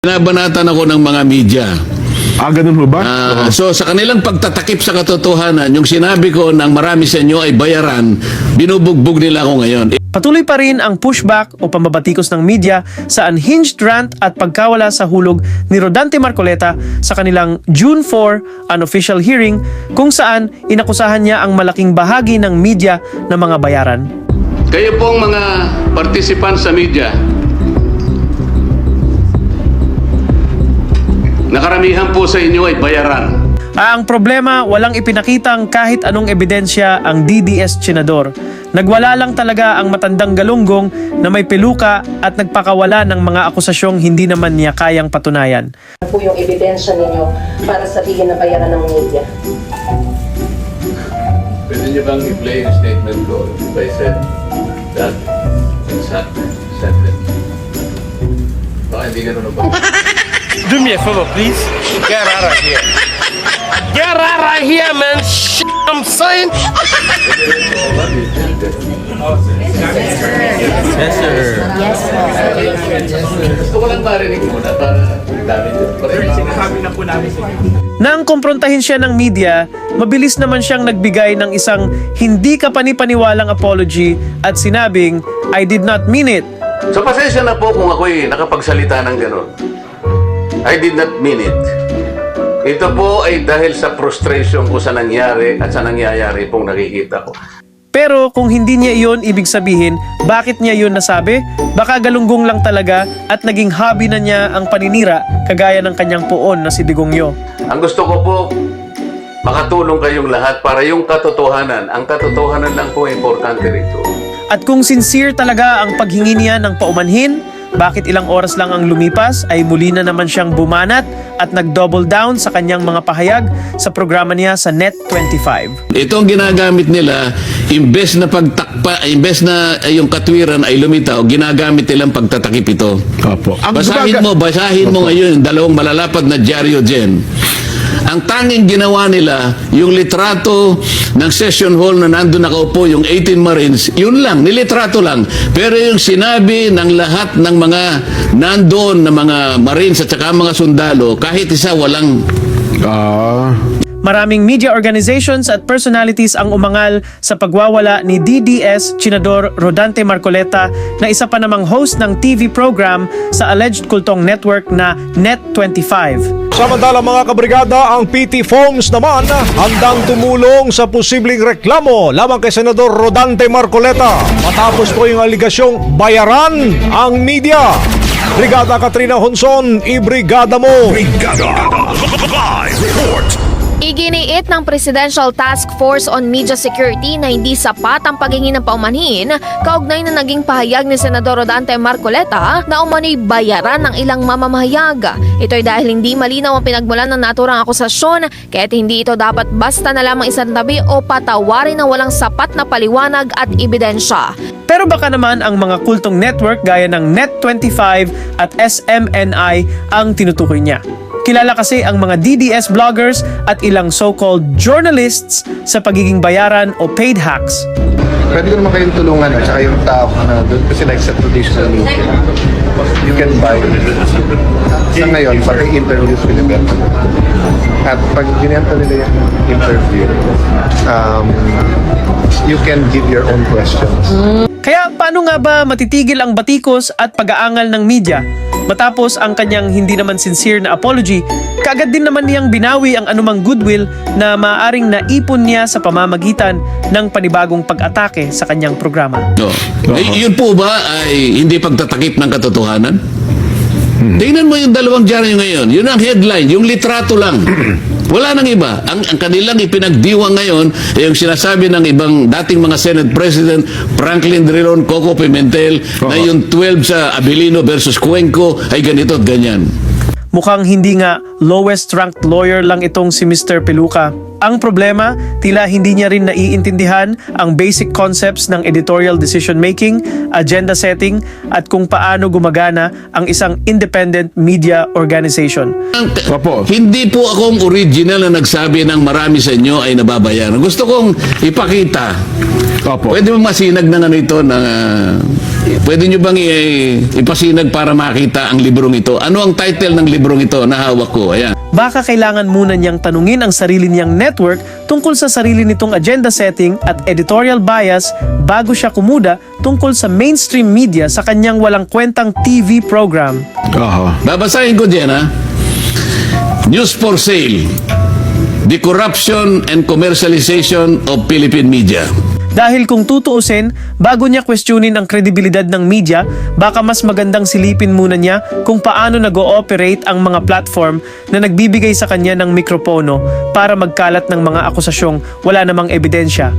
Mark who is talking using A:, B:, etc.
A: Binabanatan ako ng mga media.
B: Ganun ho ba?
A: So sa kanilang pagtatakip sa katotohanan, yung sinabi ko ng marami sa inyo ay bayaran, binubugbog nila ako ngayon.
C: Patuloy pa rin ang pushback o pambabatikos ng media sa unhinged rant at pagkawala sa hulog ni Rodante Marcoleta sa kanilang June 4 unofficial hearing kung saan inakusahan niya ang malaking bahagi ng media na mga bayaran.
A: Kayo pong mga participants sa media, nakaramihan po sa inyo ay bayaran.
C: Ang problema, walang ipinakitang kahit anong ebidensya ang DDS Senador. Nagwala lang talaga ang matandang galunggong na may peluka at nagpakawala ng mga akusasyong hindi naman niya kayang patunayan.
D: Ano po yung ebidensya ninyo para sabihin na bayaran ng media?
A: Pwede niyo bang i-play yung statement ko if I said that exact sentence? Baka hindi ganun ba?
E: Do me a favor, please. Get out of here. Get out of here, man. Shit, I'm saying. Yes, sir.
A: Gusto ko lang marinig muna para dami nyo.
E: Sinasabi na po namin sa
C: Nang kumprontahin siya ng media, mabilis naman siyang nagbigay ng isang hindi kapanipaniwalang apology at sinabing, "I did not mean it."
A: So pasensya na po kung ako'y nakapagsalita ng gano'n. I did not mean it. Ito po ay dahil sa frustration ko sa nangyari at sa nangyayari pong nakikita ko.
C: Pero kung hindi niya iyon ibig sabihin, bakit niya yun nasabi? Baka galunggong lang talaga at naging hobby na niya ang paninira kagaya ng kanyang poon na si Digongyo.
A: Ang gusto ko po, makatulong kayong lahat para yung katotohanan. Ang katotohanan lang po importante rito.
C: At kung sincere talaga ang paghingi niya ng paumanhin, bakit ilang oras lang ang lumipas ay muli na naman siyang bumanat at nag-double down sa kanyang mga pahayag sa programa niya sa Net25.
A: Ito ang ginagamit nila, imbes na pagtakpa, imbes na yung katwiran ay lumitaw, ginagamit nilang pagtatakip ito.
B: Opo.
A: Basahin mo ngayon yung dalawang malalapad na dyaryo dyan. Ang tanging ginawa nila, yung litrato ng session hall na nandun nakaupo, yung 18 Marines, yun lang, nilitrato lang. Pero yung sinabi ng lahat ng mga nandoon na mga Marines at saka mga sundalo, kahit isa walang...
C: Maraming media organizations at personalities ang umangal sa pagwawala ni DDS Senador Rodante Marcoleta na isa pa namang host ng TV program sa alleged kultong network na Net25.
F: Samantala mga kabrigada, ang PT Foams naman handang tumulong sa posibleng reklamo lamang kay Senador Rodante Marcoleta matapos po yung aligasyong bayaran ang media. Brigada Katrina Honson, ibrigada mo!
B: Brigada! Live report!
G: Iginiit ng Presidential Task Force on Media Security na hindi sapat ang paghingi ng paumanhin kaugnay na naging pahayag ni Senador Rodante Marcoleta na umano'y bayaran ng ilang mamamahayag. Ito'y dahil hindi malinaw ang pinagmulan ng naturang akusasyon kaya't hindi ito dapat basta na lamang isantabi o patawarin na walang sapat na paliwanag at ebidensya.
C: Pero baka naman ang mga kultong network gaya ng Net25 at SMNI ang tinutukoy niya. Kilala kasi ang mga DDS vloggers at ilang so-called journalists sa pagiging bayaran o paid hacks.
H: Pwede ko naman kayong tulungan at saka yung tao na doon kasi like sa traditional media. You can buy. Sa ngayon, pati interviews with the government. At pag ginenta nila yung interview, you can give your own questions.
C: Kaya paano nga ba matitigil ang batikos at pag-aangal ng media? Matapos ang kanyang hindi naman sincere na apology, kaagad din naman niyang binawi ang anumang goodwill na maaaring naipon niya sa pamamagitan ng panibagong pag-atake sa kanyang programa.
A: No. Yun po ba ay hindi pagtatakip ng katotohanan? Tingnan mo yung dalawang dyaryo ngayon. Yun ang headline, yung litrato lang. Wala nang iba. Ang kanilang ipinagdiwang ngayon ay yung sinasabi ng ibang dating mga Senate President, Franklin Drilon, Coco Pimentel, na yung 12 sa Abilino versus Cuenco ay ganito at ganyan.
C: Mukhang hindi nga lowest ranked lawyer lang itong si Mr. Peluca. Ang problema, tila hindi niya rin naiintindihan ang basic concepts ng editorial decision making, agenda setting, at kung paano gumagana ang isang independent media organization.
A: Hindi po akong original na nagsabi ng marami sa inyo ay nababayaran. Gusto kong ipakita. Pwede mo masinag na ito na Pwede nyo bang ipasinag para makita ang librong ito? Ano ang title ng librong ito na hawak ko? Ayan.
C: Baka kailangan muna niyang tanungin ang sarili niyang network tungkol sa sarili nitong agenda setting at editorial bias bago siya kumuda tungkol sa mainstream media sa kanyang walang kwentang TV program.
A: Babasahin ko dyan, ha? News for sale. The corruption and commercialization of Philippine media.
C: Dahil kung tutuusin, bago niya questionin ang kredibilidad ng media, baka mas magandang silipin muna niya kung paano nag-ooperate ang mga platform na nagbibigay sa kanya ng mikropono para magkalat ng mga akusasyong wala namang ebidensya.